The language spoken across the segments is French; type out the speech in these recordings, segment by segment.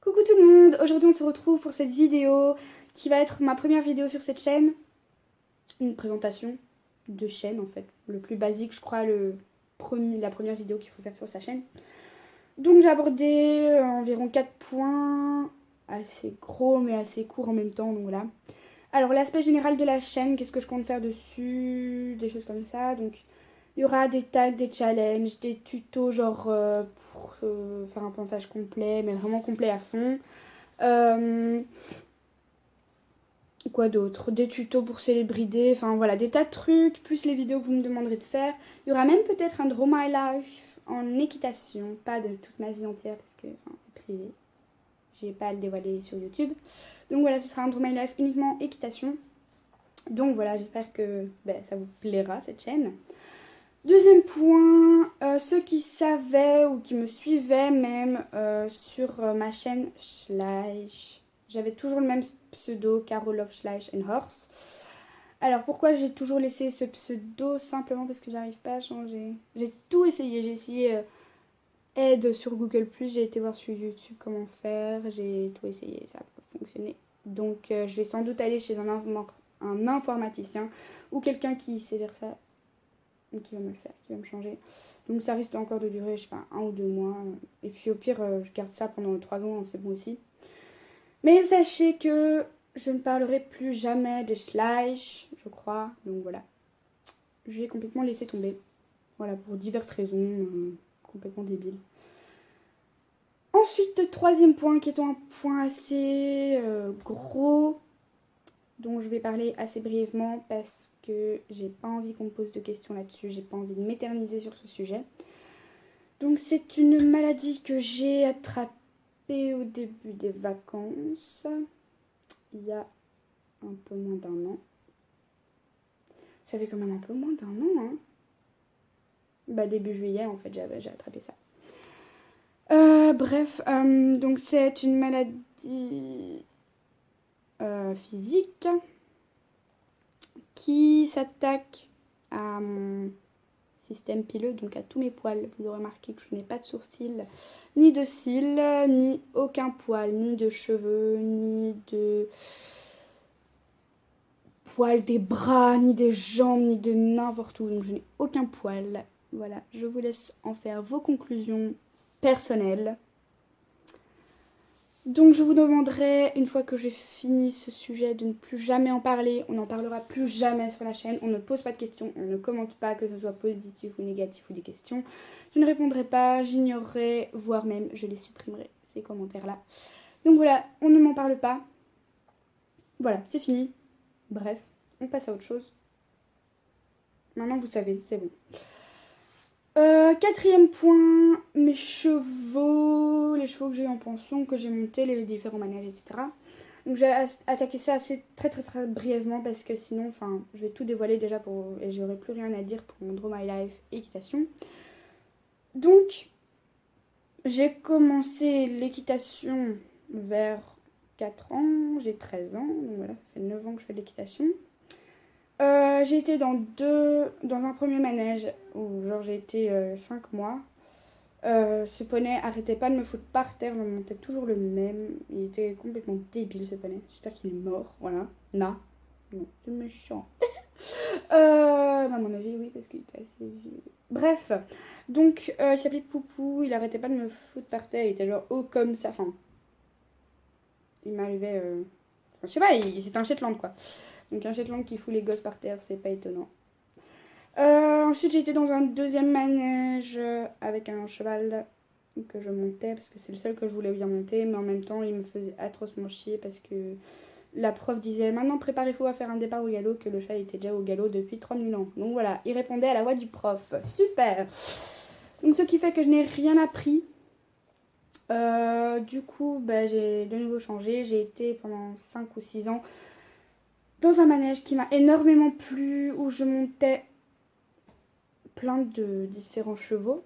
Coucou tout le monde, aujourd'hui on se retrouve pour cette vidéo qui va être ma première vidéo sur cette chaîne. Une présentation de chaîne en fait, le plus basique je crois, la première vidéo qu'il faut faire sur sa chaîne. Donc j'ai abordé environ 4 points, assez gros mais assez courts en même temps, donc voilà. Alors l'aspect général de la chaîne, qu'est-ce que je compte faire dessus, des choses comme ça. Donc il y aura des tags, des challenges, des tutos genre pour faire un ponçage complet, mais vraiment complet à fond. Euh, quoi d'autre? Des tutos pour célébrité, enfin voilà, des tas de trucs, plus les vidéos que vous me demanderez de faire. Il y aura même peut-être un Draw My Life en équitation, pas de toute ma vie entière parce que c'est privé. J'ai pas à le dévoiler sur YouTube. Donc voilà, ce sera un Draw My Life uniquement équitation. Donc voilà, j'espère que ça vous plaira cette chaîne. Deuxième point, ceux qui savaient ou qui me suivaient même sur ma chaîne Schleich, j'avais toujours le même pseudo, Carol of Schleich and Horse. Alors pourquoi j'ai toujours laissé ce pseudo? Simplement parce que j'arrive pas à changer. J'ai tout essayé, j'ai essayé aide sur Google+, j'ai été voir sur YouTube comment faire, j'ai tout essayé, ça n'a pas fonctionné. Donc je vais sans doute aller chez un informaticien ou quelqu'un qui sait faire ça qui va me le faire, qui va me changer. Donc ça risque encore de durer, je sais pas, 1 ou 2 mois. Et puis au pire, je garde ça pendant 3 ans, c'est bon aussi. Mais sachez que je ne parlerai plus jamais de Schleich, je crois. Donc voilà, j'ai complètement laissé tomber. Voilà, pour diverses raisons, complètement débiles. Ensuite, troisième point, qui est un point assez gros, dont je vais parler assez brièvement parce que j'ai pas envie qu'on me pose de questions là-dessus, j'ai pas envie de m'éterniser sur ce sujet. Donc c'est une maladie que j'ai attrapée au début des vacances, il y a un peu moins d'un an. Ça fait quand même un peu moins d'un an, hein. Début juillet en fait j'ai attrapé ça. Bref, donc c'est une maladie physique qui s'attaque à mon système pileux, donc à tous mes poils. Vous aurez remarqué que je n'ai pas de sourcils, ni de cils, ni aucun poil, ni de cheveux, ni de poils des bras, ni des jambes, ni de n'importe où. Donc je n'ai aucun poil. Voilà, je vous laisse en faire vos conclusions personnelles. Donc je vous demanderai, une fois que j'ai fini ce sujet, de ne plus jamais en parler. On n'en parlera plus jamais sur la chaîne. On ne pose pas de questions, on ne commente pas, que ce soit positif ou négatif ou des questions. Je ne répondrai pas, j'ignorerai, voire même je les supprimerai, ces commentaires-là. Donc voilà, on ne m'en parle pas. Voilà, c'est fini. Bref, on passe à autre chose. Maintenant vous savez, c'est bon. Quatrième point, mes chevaux, les chevaux que j'ai en pension, que j'ai montés, les différents manèges, etc. Donc je vais attaquer ça assez très brièvement parce que sinon, je vais tout dévoiler déjà et j'aurai plus rien à dire pour mon Draw My Life équitation. Donc, j'ai commencé l'équitation vers 4 ans, j'ai 13 ans, donc voilà, ça fait 9 ans que je fais de l'équitation. J'ai été dans un premier manège où genre j'ai été 5 mois. Ce poney arrêtait pas de me foutre par terre, je montais toujours le même. Il était complètement débile ce poney. J'espère qu'il est mort. Voilà. Non, c'est méchant. À mon avis, oui, parce qu'il était assez vieux. Bref, donc il s'appelait Poupou, il arrêtait pas de me foutre par terre, il était genre haut comme ça. Enfin, il m'arrivait. Je sais pas, c'était un Shetland quoi. Donc un Shetland qui fout les gosses par terre, c'est pas étonnant. Ensuite, j'ai été dans un deuxième manège avec un cheval que je montais parce que c'est le seul que je voulais bien monter, mais en même temps, il me faisait atrocement chier parce que la prof disait maintenant préparez-vous à faire un départ au galop, que le cheval était déjà au galop depuis 3000 ans. Donc voilà, il répondait à la voix du prof. Super. Donc ce qui fait que je n'ai rien appris. Du coup, j'ai de nouveau changé. J'ai été pendant 5 ou 6 ans dans un manège qui m'a énormément plu, où je montais plein de différents chevaux.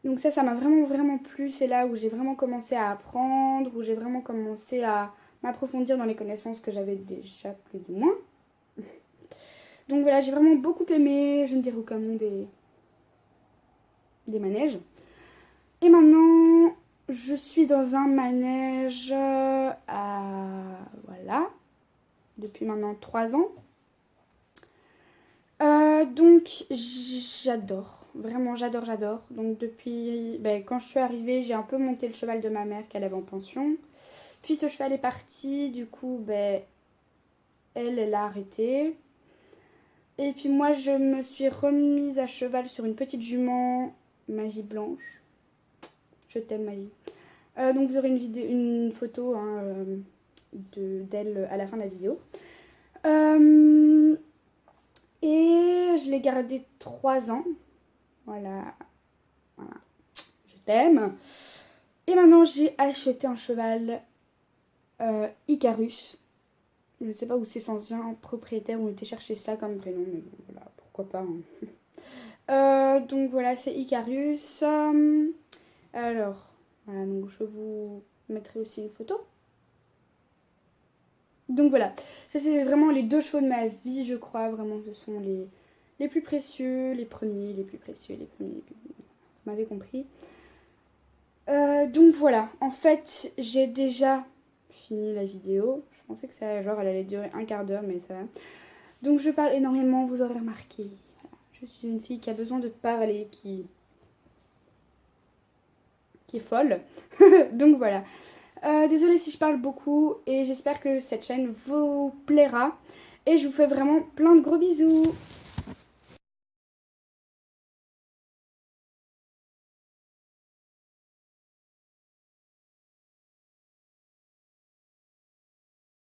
Donc ça m'a vraiment plu. C'est là où j'ai vraiment commencé à apprendre, où j'ai vraiment commencé à m'approfondir dans les connaissances que j'avais déjà plus ou moins. Donc voilà, j'ai vraiment beaucoup aimé, je ne dirais aucun nom des manèges. Et maintenant, je suis dans un manège voilà, depuis maintenant 3 ans. Donc j'adore, vraiment j'adore. Donc depuis, quand je suis arrivée, j'ai un peu monté le cheval de ma mère qu'elle avait en pension. Puis ce cheval est parti, du coup, elle a arrêté. Et puis moi, je me suis remise à cheval sur une petite jument, Magie Blanche. Je t'aime, Magie. Donc vous aurez une photo hein, d'elle à la fin de la vidéo. Et je l'ai gardée 3 ans. Voilà. Je t'aime. Et maintenant, j'ai acheté un cheval Icarus. Je ne sais pas où ses anciens propriétaires ont été chercher ça comme prénom, mais bon, voilà, pourquoi pas. Donc voilà, c'est Icarus. Alors, voilà, donc je vous mettrai aussi une photo. Donc voilà, ça c'est vraiment les 2 chevaux de ma vie, je crois. Vraiment, ce sont les plus précieux, les premiers, les plus précieux, les premiers. Vous m'avez compris. Donc voilà, en fait, j'ai déjà fini la vidéo. Je pensais que ça, genre, elle allait durer un quart d'heure, mais ça va. Donc je parle énormément, vous aurez remarqué. Je suis une fille qui a besoin de parler, qui est folle. Donc voilà. Désolée si je parle beaucoup et j'espère que cette chaîne vous plaira. Et je vous fais vraiment plein de gros bisous.